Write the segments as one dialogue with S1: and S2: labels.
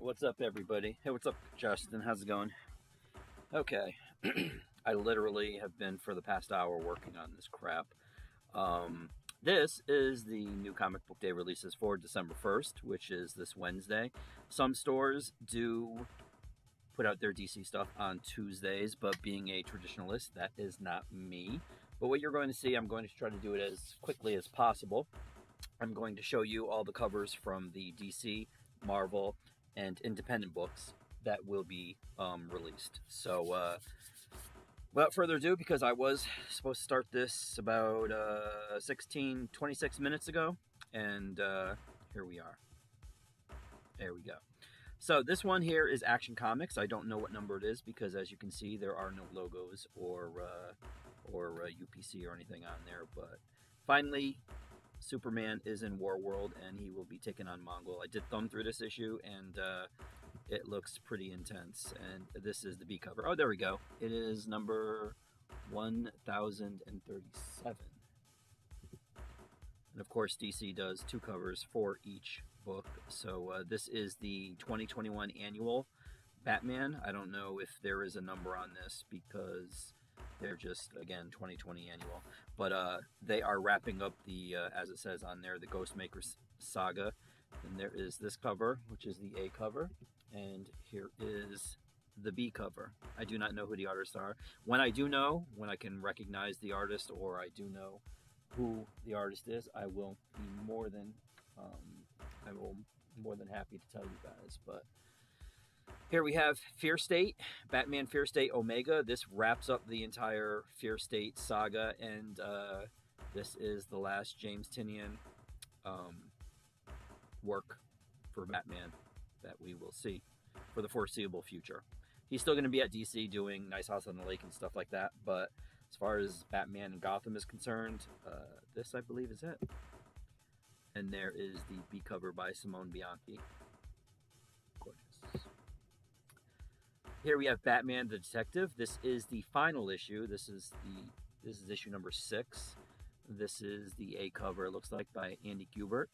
S1: What's up, everybody? Hey, what's up, Justin? How's it going? Okay. I literally have been for the past hour working on this crap. Um, this is the new comic book day releases for December 1st, which is this Wednesday. Some stores do put out their DC stuff on Tuesdays, but being a traditionalist, that is not me. But what you're going to see, I'm going to try to do it as quickly as possible. I'm going to show you all the covers from the DC, Marvel, and independent books that will be released. So, without further ado, because I was supposed to start this about 26 minutes ago, and here we are. There we go. So this one here is Action Comics. I don't know what number it is because, as you can see, there are no logos or UPC or anything on there. But finally, Superman is in War World, and he will be taking on Mongol. I did thumb through this issue, and it looks pretty intense. And this is the B cover. Oh, there we go. It is number 1037. And of course, DC does 2 covers for each book. So this is the 2021 annual Batman. I don't know if there is a number on this because they're just, again, 2020 annual. But they are wrapping up the, as it says on there, the Ghostmaker saga. And there is this cover, which is the A cover. And here is the B cover. I do not know who the artists are. When I do know, when I can recognize the artist, or I do know who the artist is, I will be more than happy to tell you guys. But here we have Fear State, Batman Fear State Omega. This wraps up the entire Fear State saga, and this is the last James Tynion work for Batman that we will see for the foreseeable future. He's still going to be at DC doing Nice House on the Lake and stuff like that, but as far as Batman and Gotham is concerned, this, I believe, is it. And there is the B cover by Simone Bianchi. Gorgeous. Here we have Batman the Detective. This is the final issue. This is issue number 6. This is the A cover, it looks like, by Andy Kubert,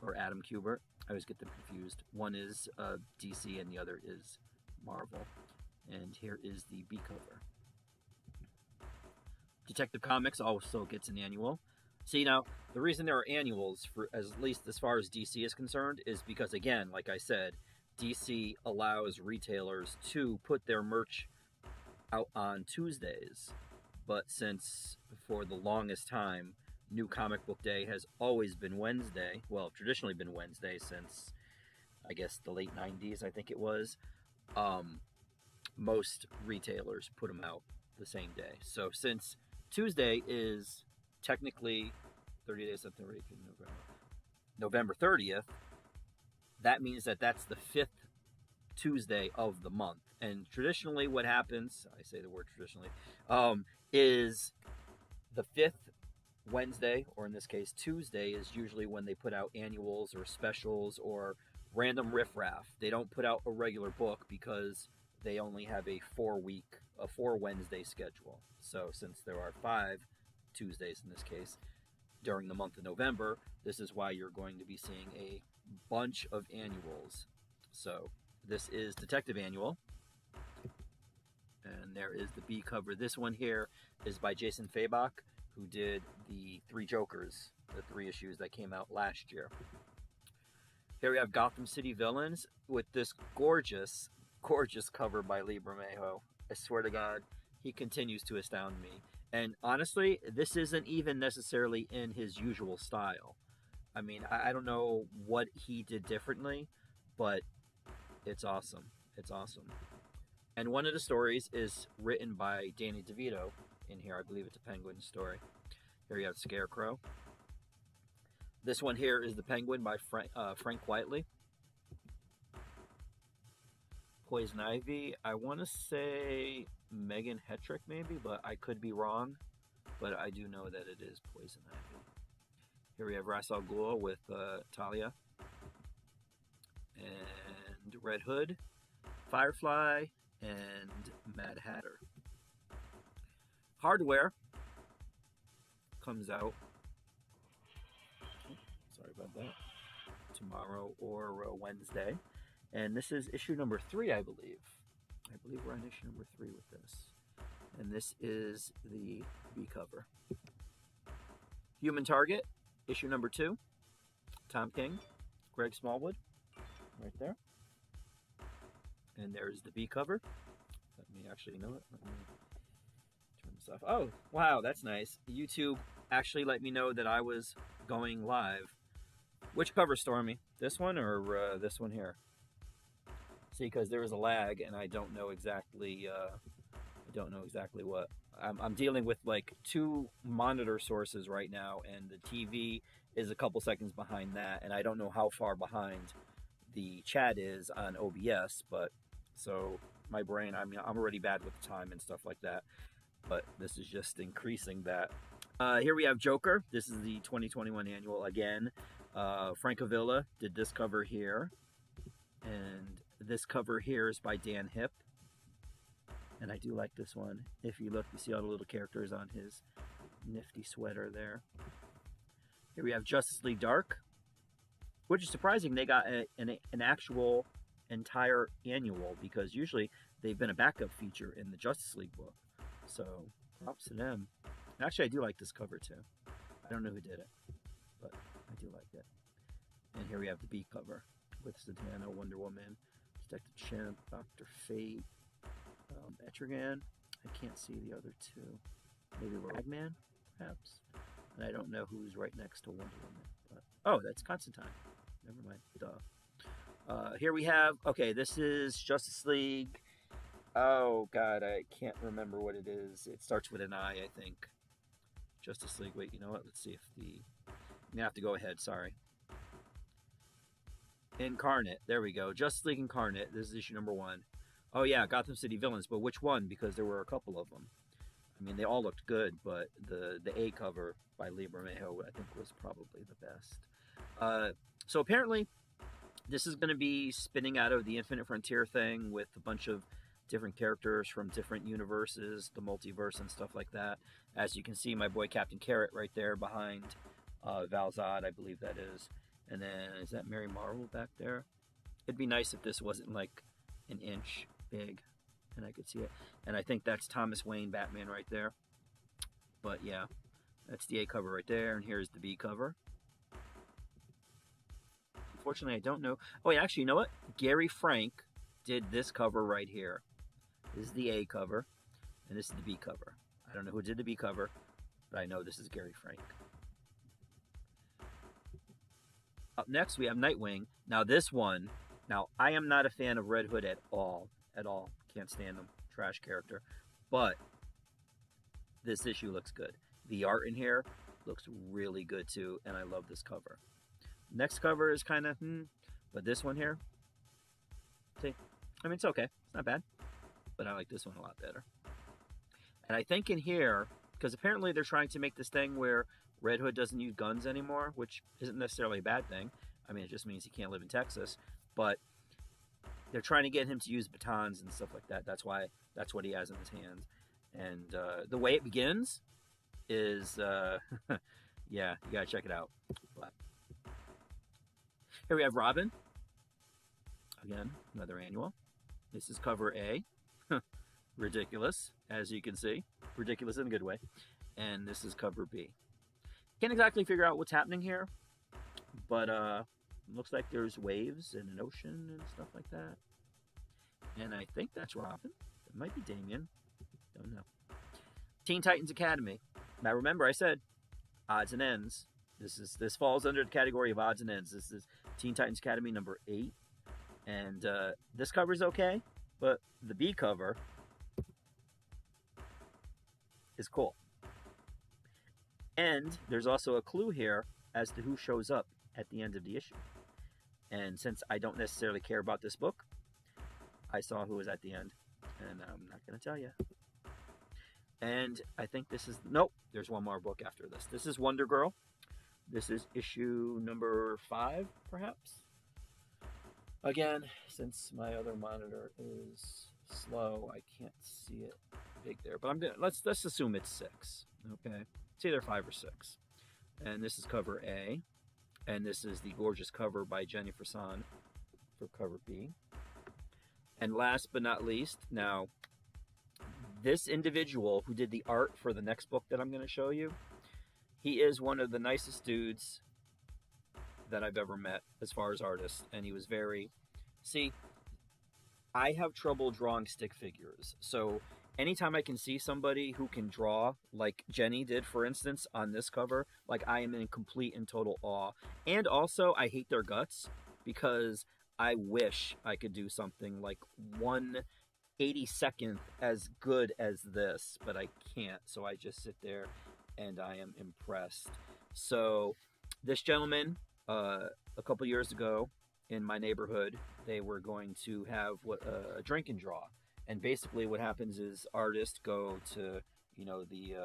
S1: or Adam Kubert. I always get them confused. One is DC and the other is Marvel. And here is the B cover. Detective Comics also gets an annual. See, now, the reason there are annuals, for at least as far as DC is concerned, is because, again, like I said, DC allows retailers to put their merch out on Tuesdays. But since, for the longest time, New Comic Book Day has always been Wednesday, well, traditionally been Wednesday since, I guess, the late 90s, I think it was, most retailers put them out the same day. So since Tuesday is technically 30 days, November 30th, that means that that's the 5th Tuesday of the month. And traditionally what happens, I say the word traditionally, is the 5th Wednesday, or in this case Tuesday, is usually when they put out annuals or specials or random riffraff. They don't put out a regular book because they only have a 4 Wednesday schedule. So since there are 5 Tuesdays in this case during the month of November, this is why you're going to be seeing a bunch of annuals. So this is Detective Annual, and there is the B cover. This one here is by Jason Fabok, who did the 3 Jokers, the 3 issues that came out last year. Here we have Gotham City Villains with this gorgeous cover by Lee Bermejo. I swear to God, he continues to astound me. And honestly, this isn't even necessarily in his usual style. I mean, I don't know what he did differently, but it's awesome. It's awesome. And one of the stories is written by Danny DeVito in here. I believe it's a Penguin story. Here you have Scarecrow. This one here is The Penguin by Frank Whiteley. Poison Ivy, I want to say Megan Hetrick maybe, but I could be wrong. But I do know that it is Poison Ivy. Here we have Ra's al Ghul with Talia. And Red Hood, Firefly, and Mad Hatter. Hardware comes out, sorry about that, tomorrow or Wednesday. And this is issue number 3, I believe. I believe we're on issue number 3 with this. And this is the B cover. Human Target, issue number 2. Tom King, Greg Smallwood, right there. And there's the B cover. Let me actually, you know what? Let me turn this off. Oh, wow, that's nice. YouTube actually let me know that I was going live. Which cover, Stormy? This one or this one here? See, because there is a lag, and I don't know exactly. What. I'm dealing with like 2 monitor sources right now, and the TV is a couple seconds behind that, and I don't know how far behind the chat is on OBS, but so my brain, I mean, I'm already bad with time and stuff like that, but this is just increasing that. Here we have Joker. This is the 2021 annual again. Frank Avila did this cover here, and this cover here is by Dan Hipp. And I do like this one. If you look, you see all the little characters on his nifty sweater there. Here we have Justice League Dark, which is surprising. They got an actual entire annual, because usually they've been a backup feature in the Justice League book. So props to them. And actually, I do like this cover too. I don't know who did it, but I do like it. And here we have the B cover with Zatanna, Wonder Woman, Detective Chimp, Dr. Fate, Etrigan. I can't see the other 2. Maybe Ragman, perhaps. And I don't know who's right next to Wonder Woman. But, oh, that's Constantine. Never mind. Duh. Here we have, okay, this is Justice League. Oh, God, I can't remember what it is. It starts with an I think. Justice League. Wait, you know what? Let's see if the... I'm going to have to go ahead. Sorry. Incarnate. There we go. Justice League Incarnate. This is issue number 1. Oh, yeah, Gotham City Villains. But which one? Because there were a couple of them. I mean, they all looked good, but the A cover by Lee Bermejo, I think, was probably the best. So apparently, this is going to be spinning out of the Infinite Frontier thing with a bunch of different characters from different universes, the multiverse and stuff like that. As you can see, my boy Captain Carrot right there behind Val Zod, I believe that is. And then, is that Mary Marvel back there? It'd be nice if this wasn't like an inch big and I could see it. And I think that's Thomas Wayne Batman right there. But yeah, that's the A cover right there, and here's the B cover. Unfortunately, I don't know. Oh, yeah, actually, you know what? Gary Frank did this cover right here. This is the A cover, and this is the B cover. I don't know who did the B cover, but I know this is Gary Frank. Up next, we have Nightwing. Now, this one, I am not a fan of Red Hood at all. Can't stand him. Trash character. But this issue looks good. The art in here looks really good, too, and I love this cover. Next cover is kind of, but this one here, see, I mean, it's okay. It's not bad, but I like this one a lot better. And I think in here, because apparently they're trying to make this thing where Red Hood doesn't use guns anymore, which isn't necessarily a bad thing. I mean, it just means he can't live in Texas, but they're trying to get him to use batons and stuff like that. That's what he has in his hands. And the way it begins is, yeah, you gotta check it out. But here we have Robin. Again, another annual. This is cover A. Ridiculous, as you can see. Ridiculous in a good way. And this is cover B. Can't exactly figure out what's happening here, but looks like there's waves and an ocean and stuff like that. And I think that's Robin. It might be Damian. Don't know. Teen Titans Academy. Now remember, I said odds and ends. This falls under the category of odds and ends. This is Teen Titans Academy number 8. And this cover's okay, but the B cover is cool. And there's also a clue here as to who shows up at the end of the issue. And since I don't necessarily care about this book, I saw who was at the end, and I'm not going to tell you. And I think this is, nope, there's one more book after this. This is Wonder Girl. This is issue number 5, perhaps. Again, since my other monitor is slow, I can't see it big there. But let's assume it's 6. Okay, it's either 5 or 6. And this is cover A, and this is the gorgeous cover by Jenny Frison for cover B. And last but not least, now, this individual who did the art for the next book that I'm going to show you, he is one of the nicest dudes that I've ever met as far as artists. And he was very... See, I have trouble drawing stick figures. So anytime I can see somebody who can draw, like Jenny did, for instance, on this cover, like, I am in complete and total awe. And also, I hate their guts, because I wish I could do something like 1/82nd as good as this, but I can't. So I just sit there and I am impressed. So this gentleman, a couple years ago in my neighborhood, they were going to have a drink and draw. And basically what happens is artists go to, you know, the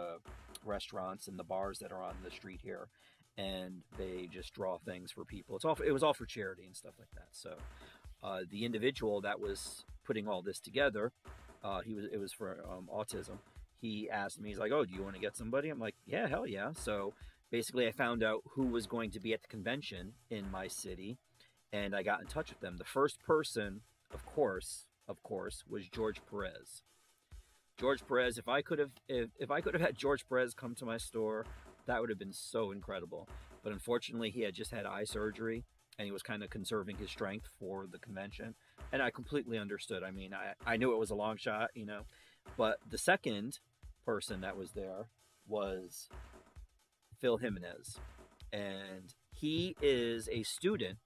S1: restaurants and the bars that are on the street here, and they just draw things for people. It was all for charity and stuff like that. So the individual that was putting all this together, it was for autism. He asked me, he's like, "Oh, do you want to get somebody?" I'm like, "Yeah, hell yeah." So basically I found out who was going to be at the convention in my city, and I got in touch with them. The first person, of course, was George Perez. George Perez, if I could have had George Perez come to my store, that would have been so incredible. But unfortunately, he had just had eye surgery, and he was kind of conserving his strength for the convention. And I completely understood. I mean, I knew it was a long shot, you know. But the second person that was there was Phil Jimenez. And he is a student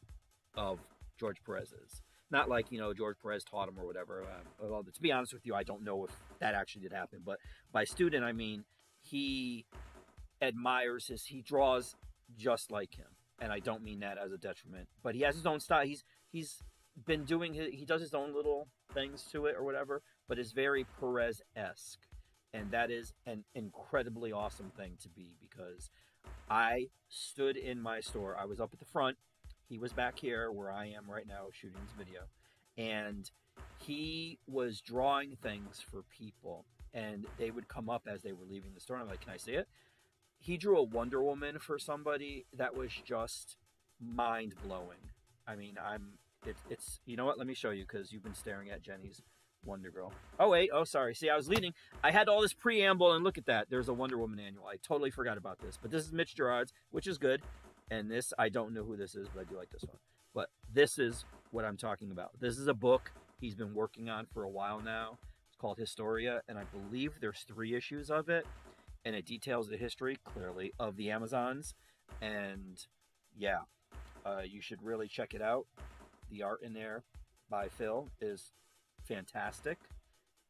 S1: of George Perez's. Not like, you know, George Perez taught him or whatever. Well, to be honest with you, I don't know if that actually did happen. But by student, I mean he admires he draws just like him. And I don't mean that as a detriment. But he has his own style. He's been doing he does his own little things to it or whatever. But it's very Perez-esque. And that is an incredibly awesome thing to be, because I stood in my store. I was up at the front. He was back here where I am right now shooting this video. And he was drawing things for people. And they would come up as they were leaving the store. And I'm like, "Can I see it?" He drew a Wonder Woman for somebody that was just mind-blowing. I mean, it's you know what? Let me show you, because you've been staring at Jenny's Wonder Girl. Oh, wait. Oh, sorry. See, I was leading. I had all this preamble, and look at that. There's a Wonder Woman annual. I totally forgot about this. But this is Mitch Gerard's, which is good. And this, I don't know who this is, but I do like this one. But this is what I'm talking about. This is a book he's been working on for a while now. It's called Historia, and I believe there's 3 issues of it. And it details the history, clearly, of the Amazons. And, yeah, you should really check it out. The art in there by Phil is fantastic.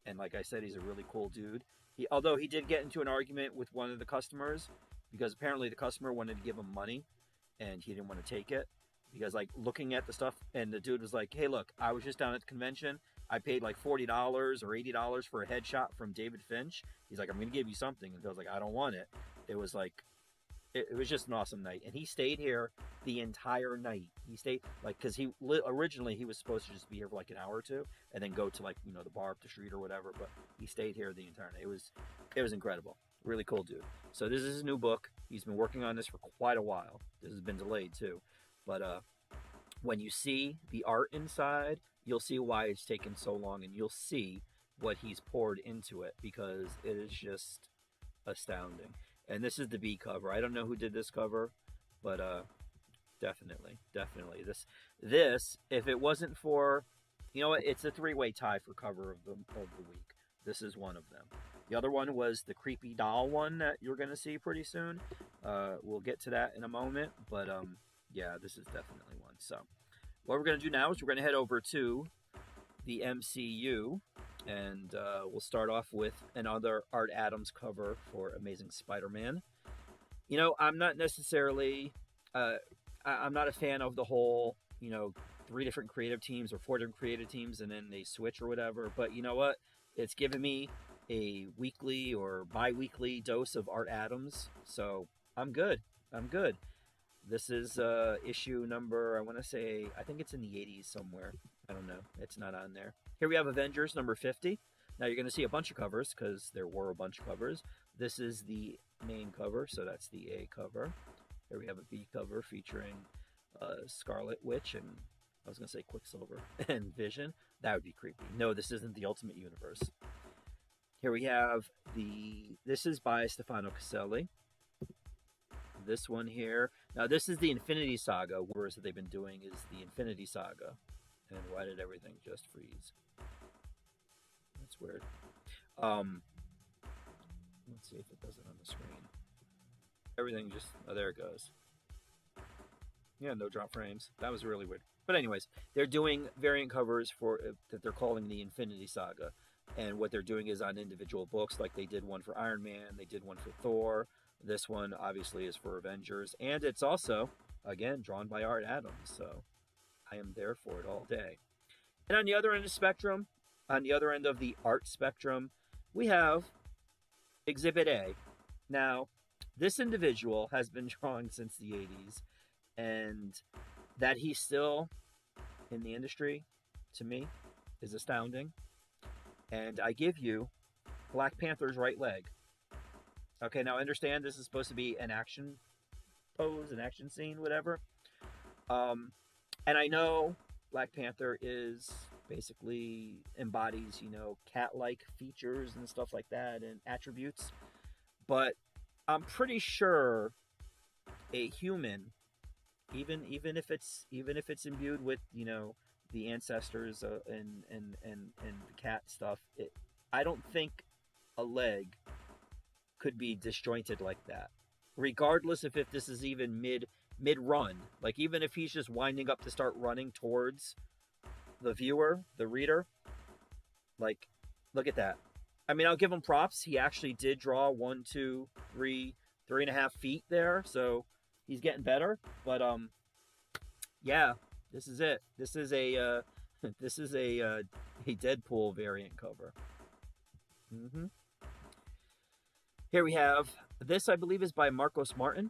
S1: And like I said, he's a really cool dude. Although he did get into an argument with one of the customers, because apparently the customer wanted to give him money, and he didn't want to take it. Because, like, looking at the stuff, and the dude was like, "Hey, look, I was just down at the convention. I paid like $40 or $80 for a headshot from David Finch." He's like, "I'm going to give you something." And Phil's like, "I don't want it." It was like, it was just an awesome night. And he stayed here the entire night. He stayed, like, because originally he was supposed to just be here for like an hour or two, and then go to, like, you know, the bar up the street or whatever. But he stayed here the entire night. It was incredible. Really cool dude. So this is his new book. He's been working on this for quite a while. This has been delayed too. But when you see the art inside, you'll see why it's taken so long, and you'll see what he's poured into it, because it is just astounding. And this is the B cover. I don't know who did this cover, but definitely this, if it wasn't for, you know what, it's a 3-way tie for cover of the week. This is one of them. The other one was the creepy doll one that you're going to see pretty soon. We'll get to that in a moment, but yeah, this is definitely one. So what we're going to do now is we're going to head over to the MCU, and we'll start off with another Art Adams cover for Amazing Spider-Man. You know, I'm not necessarily, I'm not a fan of the whole, you know, 3 different creative teams or 4 different creative teams and then they switch or whatever. But you know what? It's given me a weekly or bi-weekly dose of Art Adams, so I'm good. This is issue number, I want to say, I think it's in the 80s somewhere. I don't know. It's not on there. Here we have Avengers number 50. Now you're going to see a bunch of covers, because there were a bunch of covers. This is the main cover, so that's the A cover. Here we have a B cover featuring Scarlet Witch and I was going to say Quicksilver and Vision. That would be creepy. No, this isn't the Ultimate Universe. Here we have this is by Stefano Caselli. This one here. Now, this is the Infinity Saga. Whereas that they've been doing is the Infinity Saga. And why did everything just freeze? That's weird. Let's see if it does it on the screen. Everything just... Oh, there it goes. Yeah, no drop frames. That was really weird. But anyways, they're doing variant covers for that they're calling the Infinity Saga. And what they're doing is on individual books, like they did one for Iron Man, they did one for Thor. This one, obviously, is for Avengers. And it's also, again, drawn by Art Adams. So I am there for it all day. And on the other end of the spectrum, on the other end of the art spectrum, we have Exhibit A. Now, this individual has been drawing since the 80s. And that he's still in the industry, to me, is astounding. And I give you Black Panther's right leg. Okay, now I understand this is supposed to be an action pose, an action scene, whatever. And I know Black Panther is basically embodies, cat-like features and stuff like that and attributes. But I'm pretty sure a human, even if it's imbued with, the ancestors and the cat stuff, I don't think a leg could be disjointed like that, regardless if this is even mid run. Like, even if he's just winding up to start running towards the viewer, the reader, like, look at that. I mean, I'll give him props. He actually did draw 1, 2, 3, 3.5 feet there, so he's getting better. But yeah, this is it. This is a Deadpool variant cover. Here we have, this I believe is by Marcos Martin.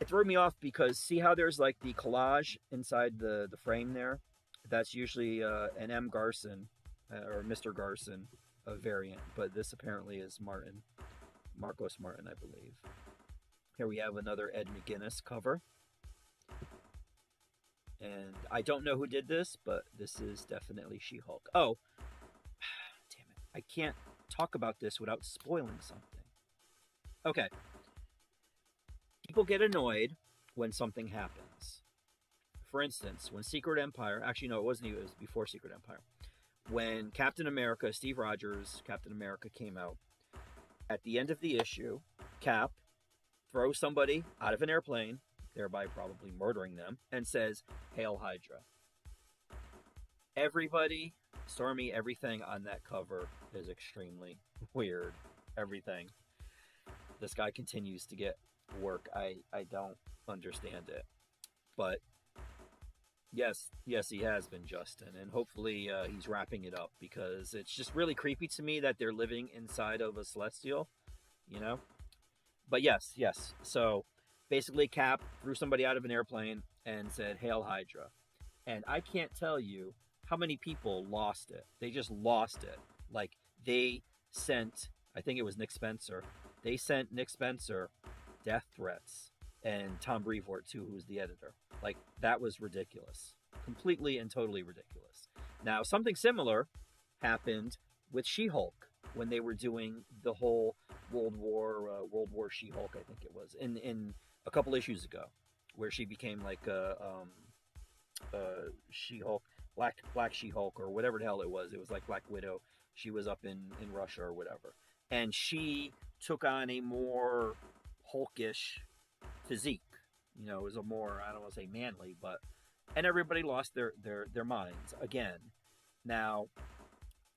S1: It threw me off because see how there's like the collage inside the frame there? That's usually an M. Garson or Mr. Garson variant, but this apparently is Marcos Martin, I believe. Here we have another Ed McGuinness cover. And I don't know who did this, but this is definitely She-Hulk. Oh, damn it. I can't talk about this without spoiling something. Okay. People get annoyed when something happens. For instance, when Secret Empire... Actually, no, it wasn't even. It was before Secret Empire. When Captain America, Steve Rogers' Captain America came out, at the end of the issue, Cap throws somebody out of an airplane, thereby probably murdering them, and says, "Hail Hydra." Everybody, Stormy, everything on that cover is extremely weird. Everything. This guy continues to get work. I don't understand it. But yes, he has been, Justin, and hopefully he's wrapping it up, because it's just really creepy to me that they're living inside of a Celestial, But yes. So basically, Cap threw somebody out of an airplane and said, "Hail Hydra." And I can't tell you how many people lost it. They just lost it. Like, they sent, I think it was Nick Spencer, they sent Nick Spencer death threats, and Tom Brevoort too, who's the editor. Like, that was ridiculous. Completely and totally ridiculous. Now, something similar happened with She-Hulk when they were doing the whole World War She-Hulk, I think it was, in a couple issues ago, where she became like She-Hulk, Black She-Hulk, or whatever the hell it was. It was like Black Widow. She was up in Russia or whatever. And she took on a more Hulkish physique. It was a more, I don't want to say manly, but... And everybody lost their minds again. Now,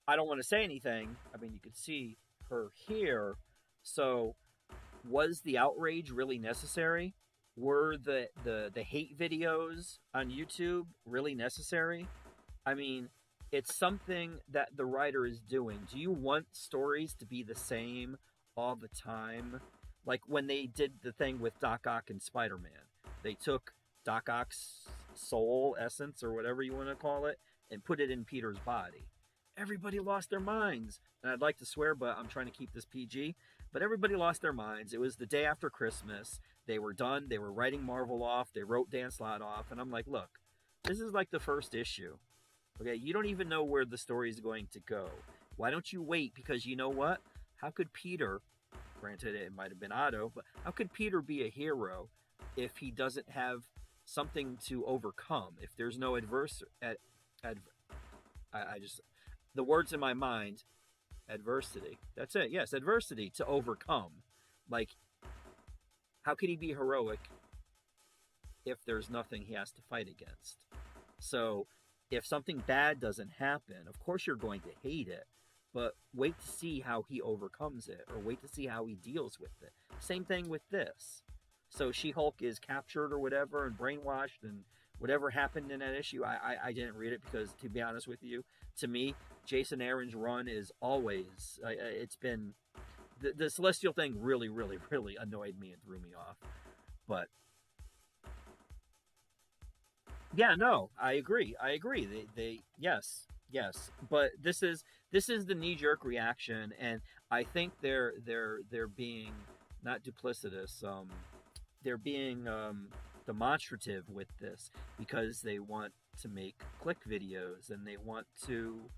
S1: I don't want to say anything. I mean, you could see her here. So, was the outrage really necessary? Were the hate videos on YouTube really necessary? I mean, it's something that the writer is doing. Do you want stories to be the same all the time? Like when they did the thing with Doc Ock and Spider-Man. They took Doc Ock's soul, essence, or whatever you want to call it, and put it in Peter's body. Everybody lost their minds. And I'd like to swear, but I'm trying to keep this PG. But everybody lost their minds. It was the day after Christmas. They were done. They were writing Marvel off. They wrote Dan Slott off. And I'm like, look, This is like the first issue. Okay, you don't even know where the story is going to go. Why don't you wait? Because you know what? How could Peter, granted it might have been Otto, but how could Peter be a hero if he doesn't have something to overcome? If there's no I just, the words in my mind, adversity. That's it. Yes, adversity to overcome. Like, how could he be heroic if there's nothing he has to fight against? So, if something bad doesn't happen, of course you're going to hate it, but wait to see how he overcomes it, or wait to see how he deals with it. Same thing with this. So She-Hulk is captured or whatever and brainwashed, and whatever happened in that issue, I didn't read it because, to be honest with you, to me, Jason Aaron's run is always, it's been, the Celestial thing really, really, really annoyed me and threw me off. But yeah, no, I agree. They yes. But this is the knee jerk reaction, and I think they're being not duplicitous. They're being demonstrative with this because they want to make click videos, and they want to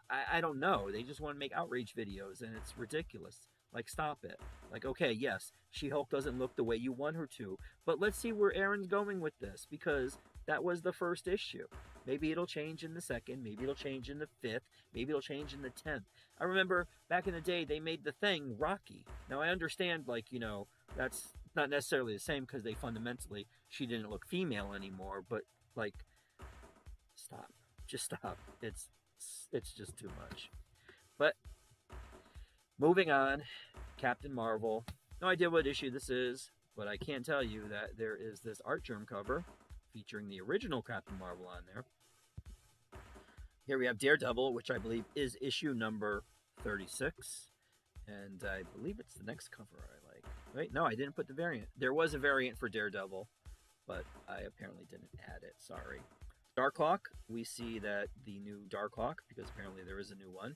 S1: I don't know. They just want to make outrage videos, and it's ridiculous. Like, stop it. Like, okay, yes, She-Hulk doesn't look the way you want her to, but let's see where Aaron's going with this, because that was the first issue. Maybe it'll change in the second, maybe it'll change in the fifth, maybe it'll change in the 10th. I remember back in the day, they made the Thing Rocky. Now, I understand, like, you know, that's not necessarily the same because they fundamentally, she didn't look female anymore, but, like, stop. Just stop. It's just too much. But moving on, Captain Marvel. No idea what issue this is, but I can tell you that there is this art germ cover featuring the original Captain Marvel on there. Here we have Daredevil, which I believe is issue number 36. And I believe it's the next cover I like. Wait, no, I didn't put the variant. There was a variant for Daredevil, but I apparently didn't add it. Sorry. Darkhawk, we see that the new Darkhawk, because apparently there is a new one,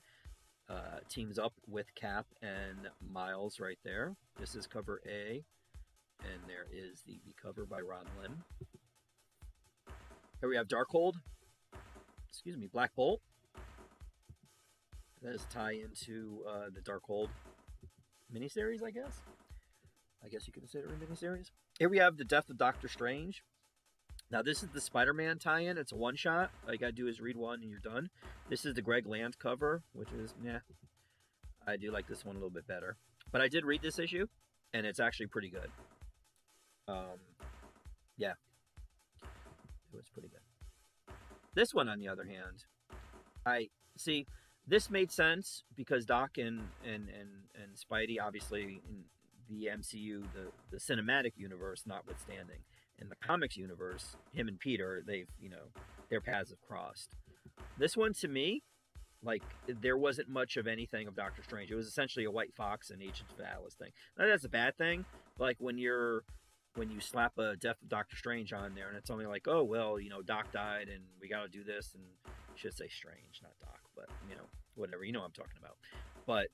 S1: teams up with Cap and Miles right there. This is cover A, and there is the B cover by Ron Lim. Here we have Darkhold. Black Bolt. That is a tie into the Darkhold miniseries, I guess. I guess you could consider it a miniseries. Here we have the Death of Doctor Strange. Now, this is the Spider-Man tie-in. It's a one-shot. All you gotta do is read one and you're done. This is the Greg Land cover, which is, I do like this one a little bit better. But I did read this issue, and it's actually pretty good. Yeah. It was pretty good. This one, on the other hand, this made sense because Doc and Spidey, obviously, in the MCU, the cinematic universe notwithstanding, in the comics universe, him and Peter, their paths have crossed. This one, to me, like, there wasn't much of anything of Doctor Strange. It was essentially a White Fox and Agents of Atlas thing. Now, that's a bad thing. Like, when you slap a Death of Doctor Strange on there, and it's only like, oh, well, Doc died, and we got to do this, and I should say Strange, not Doc, but, whatever. You know what I'm talking about. But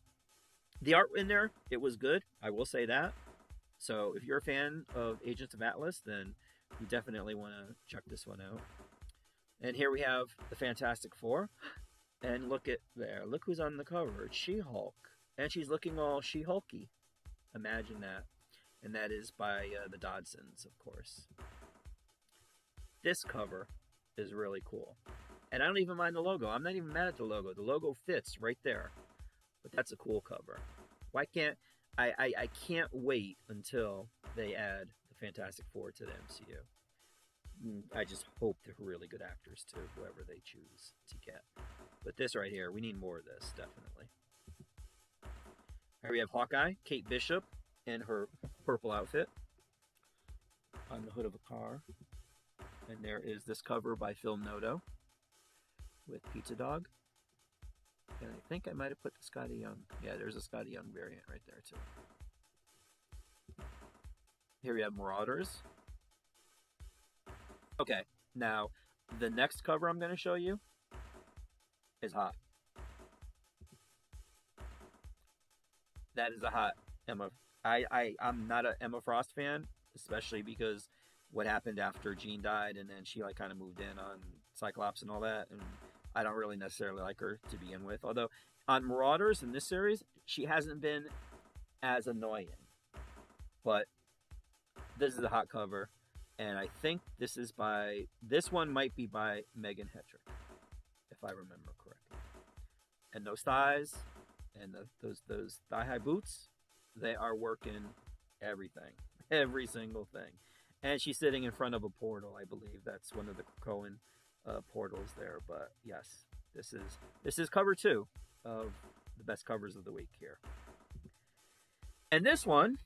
S1: the art in there, it was good. I will say that. So if you're a fan of Agents of Atlas, then you definitely want to check this one out. And here we have the Fantastic Four. And look at there. Look who's on the cover. It's She-Hulk. And she's looking all She-Hulky. Imagine that. And that is by the Dodsons, of course. This cover is really cool. And I don't even mind the logo. I'm not even mad at the logo. The logo fits right there. But that's a cool cover. Why can't... I can't wait until they add the Fantastic Four to the MCU. I just hope they're really good actors too, whoever they choose to get. But this right here, we need more of this, definitely. Here we have Hawkeye, Kate Bishop, in her purple outfit on the hood of a car. And there is this cover by Phil Noto with Pizza Dog. And I think I might have put the Scotty Young. Yeah, there's a Scotty Young variant right there, too. Here we have Marauders. Okay, now, the next cover I'm going to show you is hot. That is a hot Emma. I'm not an Emma Frost fan, especially because what happened after Jean died, and then she like kind of moved in on Cyclops and all that. And I don't really necessarily like her to begin with. Although on Marauders in this series, she hasn't been as annoying. But this is a hot cover, and I think this one might be by Megan Hetrick, if I remember correctly. And those thighs and those thigh-high boots, they are working everything, every single thing. And she's sitting in front of a portal, I believe. That's one of the Krakoan portals there. But yes, this is cover 2 of the best covers of the week here. And this one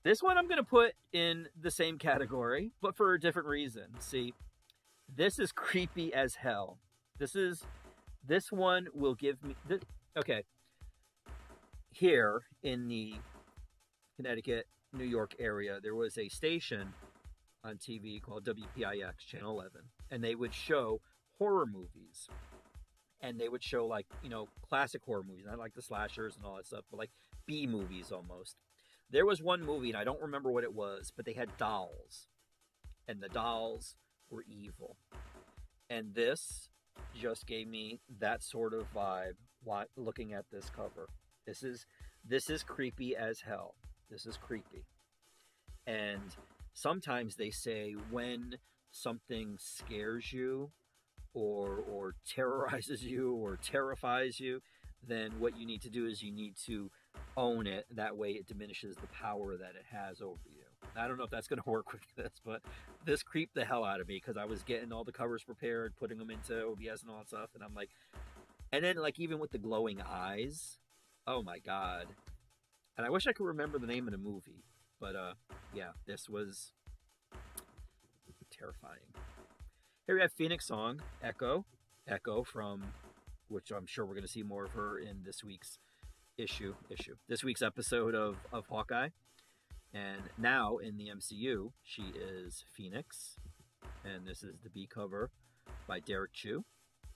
S1: I'm going to put in the same category, but for a different reason. See, this is creepy as hell. This one will give me... Okay. Here in the Connecticut, New York area, there was a station on TV called WPIX, Channel 11, and they would show horror movies. And they would show, like, you know, classic horror movies, not like the slashers and all that stuff, but like B movies almost. There was one movie, and I don't remember what it was, but they had dolls. And the dolls were evil. And this just gave me that sort of vibe looking at this cover. This is creepy as hell. This is creepy. And sometimes they say when something scares you or terrorizes you or terrifies you, then what you need to do is you need to own it. That way it diminishes the power that it has over you. I don't know if that's going to work with this, but this creeped the hell out of me because I was getting all the covers prepared, putting them into OBS and all that stuff, and I'm like, and then like even with the glowing eyes, oh my god. And I wish I could remember the name of the movie, but yeah, this was terrifying. Here we have Phoenix Song, Echo from, which I'm sure we're going to see more of her in this week's this week's episode of Hawkeye. And now in the MCU, she is Phoenix, and this is the B cover by Derek Chu,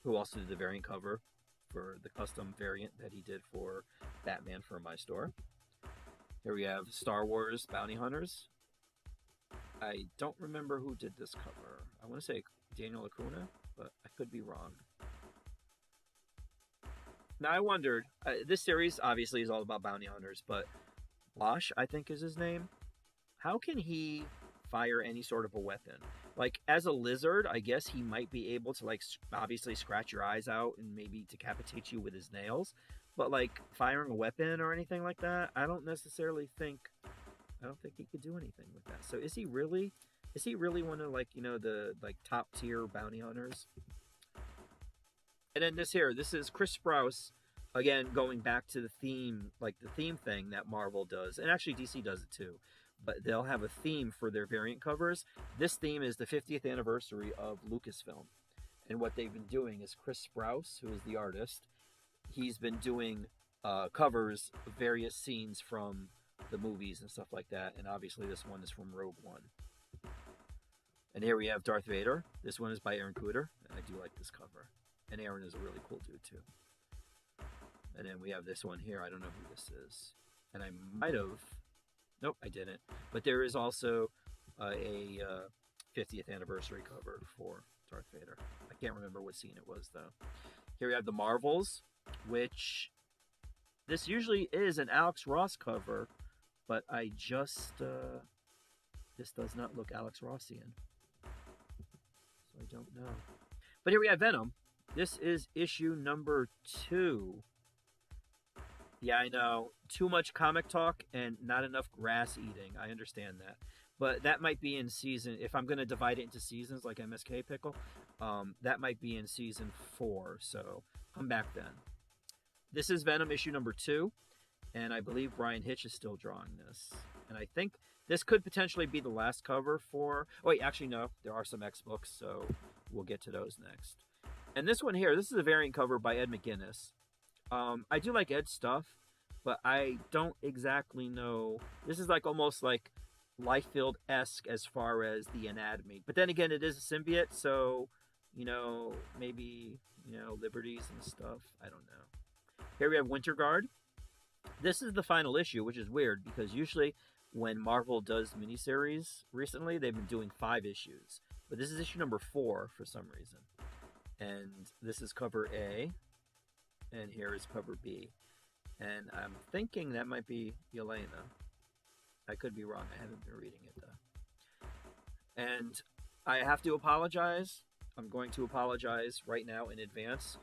S1: who also did the variant cover for the custom variant that he did for Batman for My Store. Here we have Star Wars Bounty Hunters. I don't remember who did this cover. I want to say Daniel Acuna, but I could be wrong. Now I wondered, this series obviously is all about bounty hunters, but Wash, I think is his name. How can he fire any sort of a weapon? Like, as a lizard, I guess he might be able to, like, obviously scratch your eyes out and maybe decapitate you with his nails. But, like, firing a weapon or anything like that, I don't think he could do anything with that. So is he really one of, like, you know, the, like, top tier bounty hunters? And then this is Chris Sprouse, again, going back to the theme thing that Marvel does, and actually DC does it too, but they'll have a theme for their variant covers. This theme is the 50th anniversary of Lucasfilm, and what they've been doing is Chris Sprouse, who is the artist, he's been doing covers of various scenes from the movies and stuff like that, and obviously this one is from Rogue One. And here we have Darth Vader. This one is by Aaron Kuder, and I do like this cover. And Aaron is a really cool dude too. And then we have this one here. I don't know who this is. And I might have... Nope, I didn't. But there is also a 50th anniversary cover for Darth Vader. I can't remember what scene it was, though. Here we have the Marvels, which... This usually is an Alex Ross cover, but I just... this does not look Alex Rossian. So I don't know. But here we have Venom. This is issue number 2. Yeah, I know. Too much comic talk and not enough grass eating. I understand that. But that might be in season... If I'm going to divide it into seasons like MSK Pickle, that might be in season 4. So come back then. This is Venom issue number 2. And I believe Brian Hitch is still drawing this. And I think this could potentially be the last cover for... Oh, wait, actually, no. There are some X books, so we'll get to those next. And this one here, this is a variant cover by Ed McGuinness. I do like Ed's stuff, but I don't exactly know. This is like almost like Liefeld-esque as far as the anatomy. But then again, it is a symbiote, so, you know, maybe, you know, liberties and stuff. I don't know. Here we have Winter Guard. This is the final issue, which is weird because usually when Marvel does miniseries recently, they've been doing 5 issues. But this is issue number 4 for some reason. And this is cover A, and here is cover B. And I'm thinking that might be Yelena. I could be wrong. I haven't been reading it, though. And I have to apologize. I'm going to apologize right now in advance.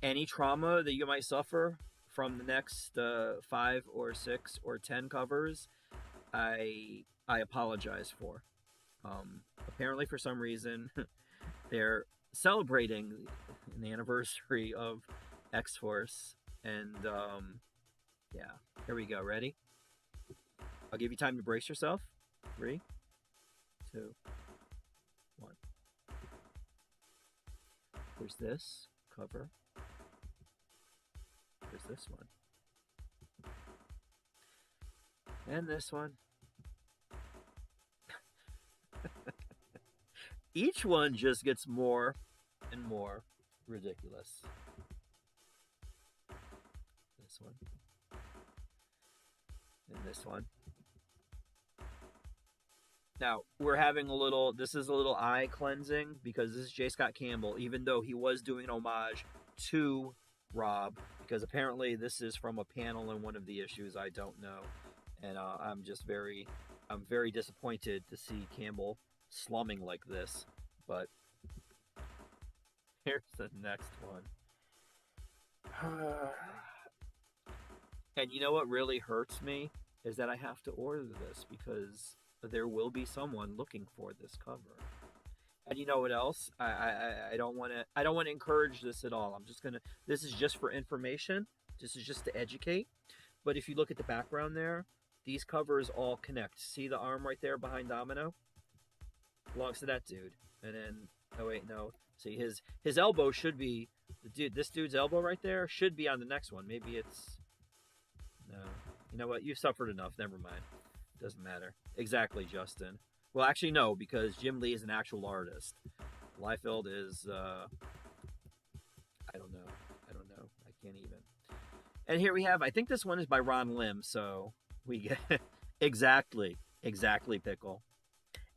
S1: Any trauma that you might suffer from the next 5 or 6 or 10 covers, I apologize for. Apparently, for some reason, they're celebrating the anniversary of X-Force, and yeah, here we go. Ready? I'll give you time to brace yourself. 3, 2, 1. There's this cover. There's this one. And this one. Each one just gets more and more ridiculous. This one. And this one. Now, we're having this is a little eye cleansing because this is J. Scott Campbell, even though he was doing an homage to Rob, because apparently this is from a panel in one of the issues, I don't know. And I'm very disappointed to see Campbell slumming like this. But here's the next one. And you know what really hurts me is that I have to order this because there will be someone looking for this cover. And you know what else? I don't want to encourage this at all. This is just for information. This is just to educate. But if you look at the background there, these covers all connect. See the arm right there behind Domino? Belongs to that dude. And then, oh wait, no. See, his elbow should be, this dude's elbow right there should be on the next one. Maybe it's, no. You know what? You've suffered enough. Never mind. Doesn't matter. Exactly, Justin. Well, actually, no, because Jim Lee is an actual artist. Liefeld is, I don't know. I can't even. And here we have, I think this one is by Ron Lim, so we get exactly, Pickle.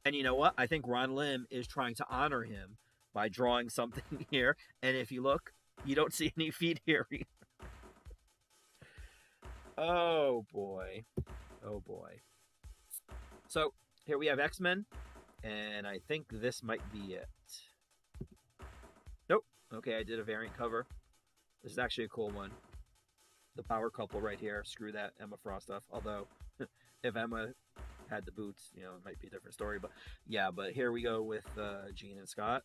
S1: And you know what? I think Ron Lim is trying to honor him by drawing something here. And if you look, you don't see any feet here either. Oh, boy. Oh, boy. So, here we have X-Men, and I think this might be it. Nope. Okay, I did a variant cover. This is actually a cool one. The power couple right here. Screw that Emma Frost stuff. Although, if Emma had the boots, it might be a different story. But yeah, but here we go with Jean and Scott.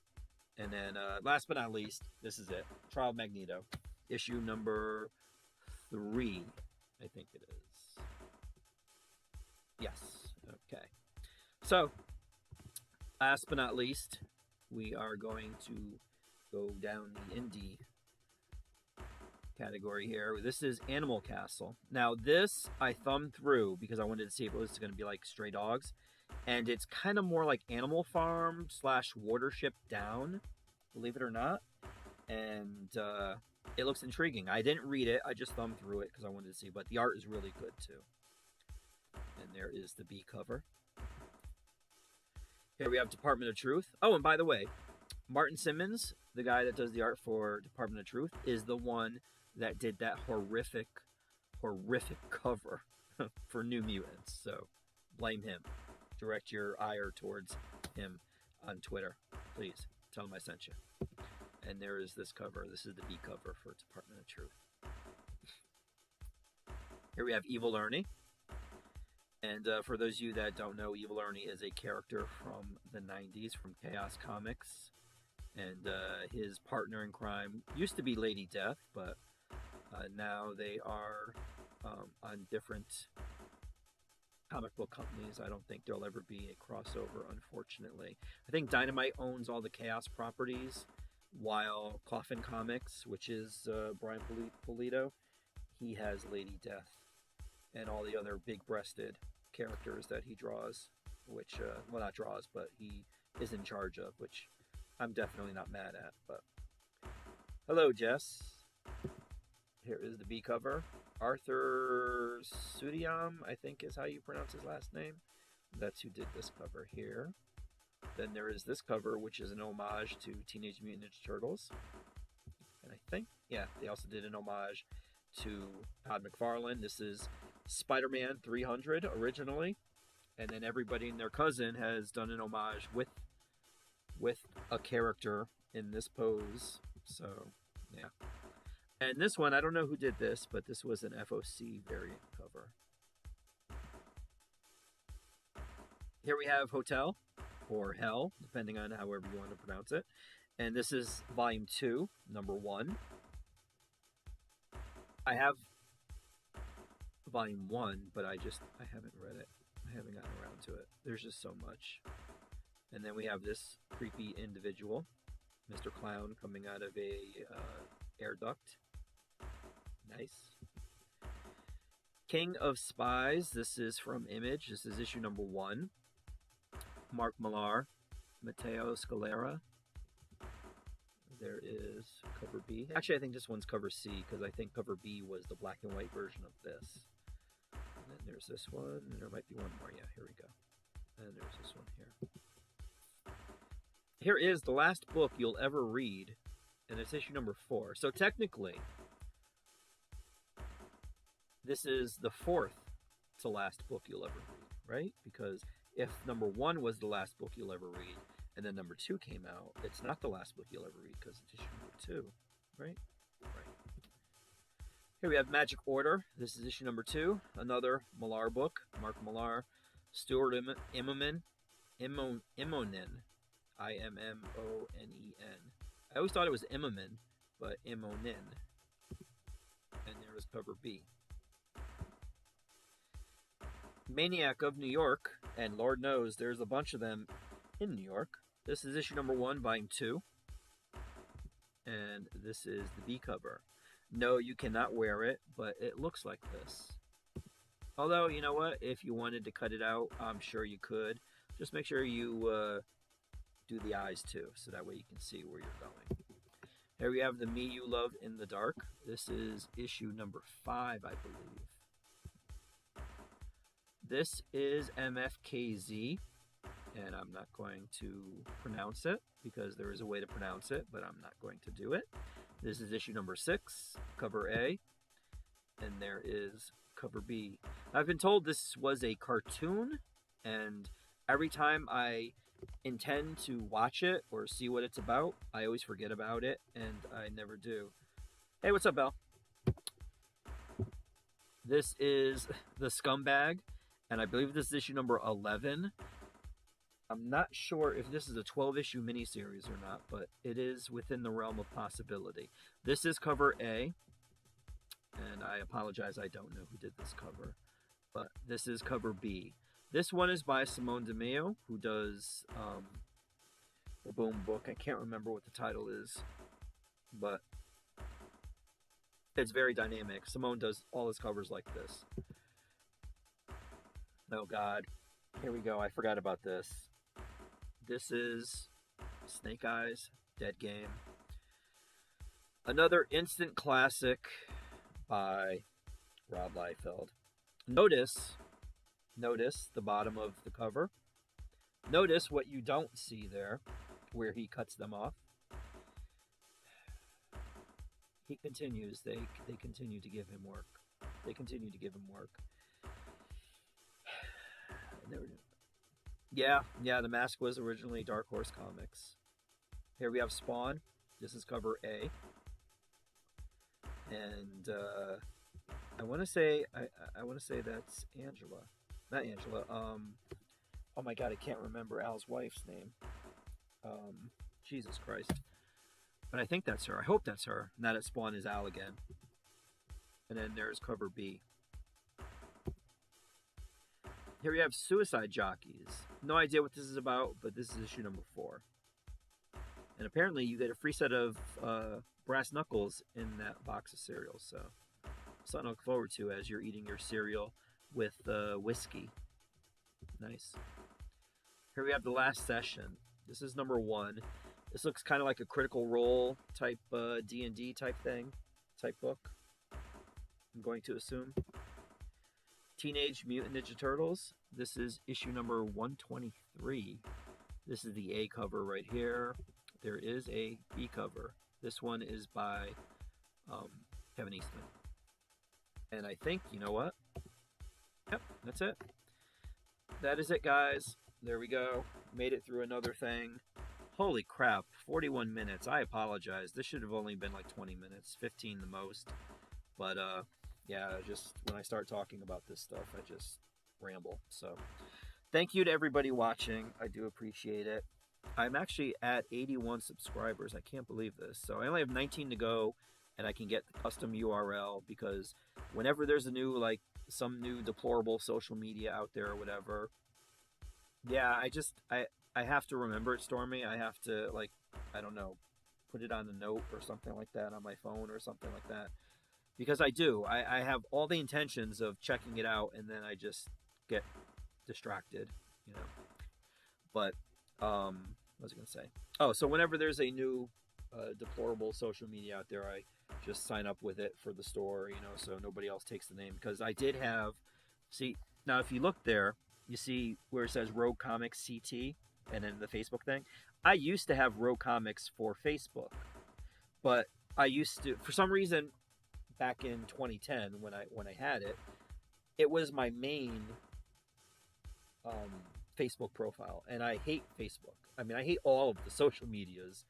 S1: And then, last but not least, this is it. Trial of Magneto. Issue number 3, I think it is. Yes. Okay. So, last but not least, we are going to go down the indie category here. This is Animal Castle. Now, this I thumbed through because I wanted to see if it was going to be like Stray Dogs. And it's kind of more like Animal Farm / Watership Down, believe it or not. And it looks intriguing. I didn't read it. I just thumbed through it because I wanted to see. But the art is really good, too. And there is the B cover. Here we have Department of Truth. Oh, and by the way, Martin Simmons, the guy that does the art for Department of Truth, is the one that did that horrific cover for New Mutants. So, blame him. Direct your ire towards him on Twitter. Please, tell him I sent you. And there is this cover. This is the B cover for Department of Truth. Here we have Evil Ernie. And for those of you that don't know, Evil Ernie is a character from the 90s, from Chaos Comics. And his partner in crime used to be Lady Death, but now they are on different comic book companies. I don't think there'll ever be a crossover, unfortunately. I think Dynamite owns all the Chaos properties, while Coffin Comics, which is Brian Pulido, he has Lady Death and all the other big-breasted characters that he draws, which, well, not draws, but he is in charge of, which I'm definitely not mad at. But hello, Jess. Here is the B cover. Arthur Sudiam, I think is how you pronounce his last name. That's who did this cover here. Then there is this cover, which is an homage to Teenage Mutant Ninja Turtles. And I think, yeah, they also did an homage to Todd McFarlane. This is Spider-Man 300 originally. And then everybody and their cousin has done an homage with a character in this pose. So, yeah. And this one, I don't know who did this, but this was an FOC variant cover. Here we have Hotel, or Hell, depending on however you want to pronounce it. And this is Volume 2, Number 1. I have Volume 1, but I haven't read it. I haven't gotten around to it. There's just so much. And then we have this creepy individual, Mr. Clown, coming out of a air duct. Nice. King of Spies. This is from Image. This is issue number 1. Mark Millar, Matteo Scalera. There is cover B. Actually, I think this one's cover C, because I think cover B was the black and white version of this. And then there's this one, and there might be one more. Yeah, here we go. And there's this one here. Here is the last book you'll ever read, and it's issue number 4. So technically, this is the 4th to last book you'll ever read, right? Because if number 1 was the last book you'll ever read, and then number 2 came out, it's not the last book you'll ever read because it's issue number 2, right? Right. Here we have Magic Order. This is issue number 2, another Millar book. Mark Millar, Stuart Immonen, I-M-M-O-N-E-N. I always thought it was Immonen, but Immonen. And there is cover B. Maniac of New York, and Lord knows there's a bunch of them in New York. This is issue number 1, volume 2. And this is the B cover. No, you cannot wear it, but it looks like this. Although, you know what? If you wanted to cut it out, I'm sure you could. Just make sure you do the eyes too, so that way you can see where you're going. Here we have the Me You Love in the Dark. This is issue number 5, I believe. This is MFKZ, and I'm not going to pronounce it because there is a way to pronounce it, but I'm not going to do it. This is issue number 6, cover A, and there is cover B. I've been told this was a cartoon, and every time I intend to watch it or see what it's about, I always forget about it, and I never do. Hey, what's up, Belle? This is The Scumbag, and I believe this is issue number 11. I'm not sure if this is a 12-issue miniseries or not, but it is within the realm of possibility. This is cover A, and I apologize, I don't know who did this cover, but this is cover B. This one is by Simone DeMeo, who does the Boom book. I can't remember what the title is, but it's very dynamic. Simone does all his covers like this. Oh, God. Here we go. I forgot about this. This is Snake Eyes, Dead Game. Another instant classic by Rob Liefeld. Notice the bottom of the cover. Notice what you don't see there, where he cuts them off. He continues. They continue to give him work. They continue to give him work. Yeah, the mask was originally Dark Horse Comics. Here we have Spawn. This is cover A. And I want to say that's Angela. Not Angela. Oh my God, I can't remember Al's wife's name. Jesus Christ. But I think that's her. I hope that's her. Now that Spawn is Al again. And then there's cover B. Here we have Suicide Jockeys. No idea what this is about, but this is issue number 4. And apparently you get a free set of brass knuckles in that box of cereal. So something to look forward to as you're eating your cereal with whiskey. Nice. Here we have The Last Session. This is number 1. This looks kind of like a Critical Role type D&D type thing, type book. I'm going to assume. Teenage Mutant Ninja Turtles. This is issue number 123. This is the A cover right here. There is a B cover. This one is by Kevin Eastman. And I think, you know what? Yep, that's it. That is it, guys. There we go. Made it through another thing. Holy crap, 41 minutes. I apologize. This should have only been like 20 minutes, 15 the most. But yeah, just when I start talking about this stuff, I just ramble. So thank you to everybody watching. I do appreciate it. I'm actually at 81 subscribers. I can't believe this. So I only have 19 to go, and I can get the custom URL, because whenever there's a new, like, some new deplorable social media out there or whatever, yeah, I have to remember it, Stormy. I have to, like, I don't know, put it on a note or something like that on my phone or something like that. Because I do. I have all the intentions of checking it out, and then I just get distracted, you know. But, what was I going to say? Oh, so whenever there's a new deplorable social media out there, I just sign up with it for the store, you know, so nobody else takes the name. Because I did have, see, now if you look there, you see where it says Rogue Comics CT, and then the Facebook thing. I used to have Rogue Comics for Facebook, but I used to, for some reason, back in 2010 when I had it, it was my main Facebook profile, and I hate Facebook. I mean, I hate all of the social medias,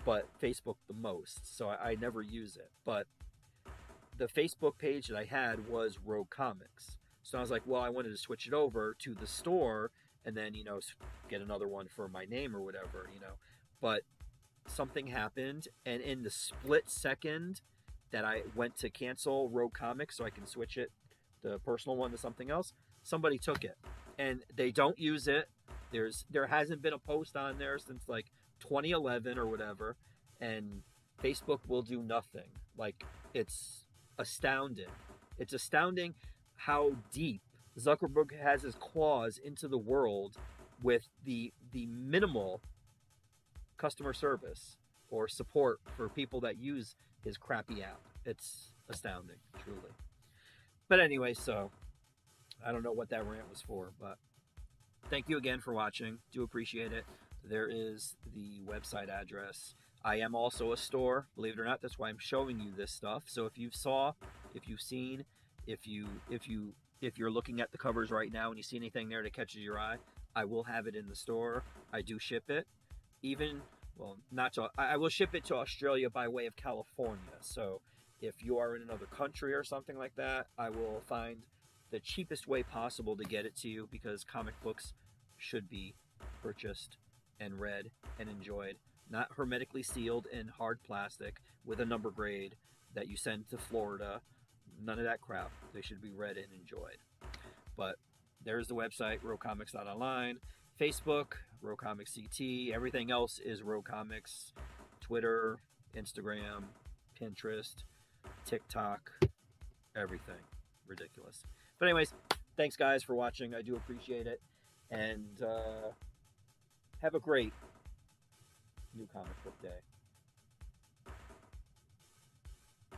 S1: but Facebook the most, so I never use it. But the Facebook page that I had was Rogue Comics, so I was like, well, I wanted to switch it over to the store, and then, you know, get another one for my name or whatever, you know. But something happened, and in the split second that I went to cancel Rogue Comics so I can switch it, the personal one, to something else, somebody took it, and they don't use it. There hasn't been a post on there since like 2011 or whatever, and Facebook will do nothing. Like, it's astounding. It's astounding how deep Zuckerberg has his claws into the world with the minimal customer service or support for people that use his crappy app. It's astounding, truly. But anyway, so I don't know what that rant was for, but thank you again for watching. Do appreciate it. There is the website address. I am also a store, believe it or not. That's why I'm showing you this stuff. So if you've seen, if you're looking at the covers right now and you see anything there that catches your eye, I will have it in the store. I do ship it. Even, well, not to, I will ship it to Australia by way of California. So if you are in another country or something like that, I will find the cheapest way possible to get it to you, because comic books should be purchased and read and enjoyed, not hermetically sealed in hard plastic with a number grade that you send to Florida. None of that crap. They should be read and enjoyed. But there's the website, roguecomics.online. Facebook, Rogue Comics CT. Everything else is Rogue Comics. Twitter, Instagram, Pinterest, TikTok, everything. Ridiculous. But anyways, thanks guys for watching. I do appreciate it. And have a great new comic book day.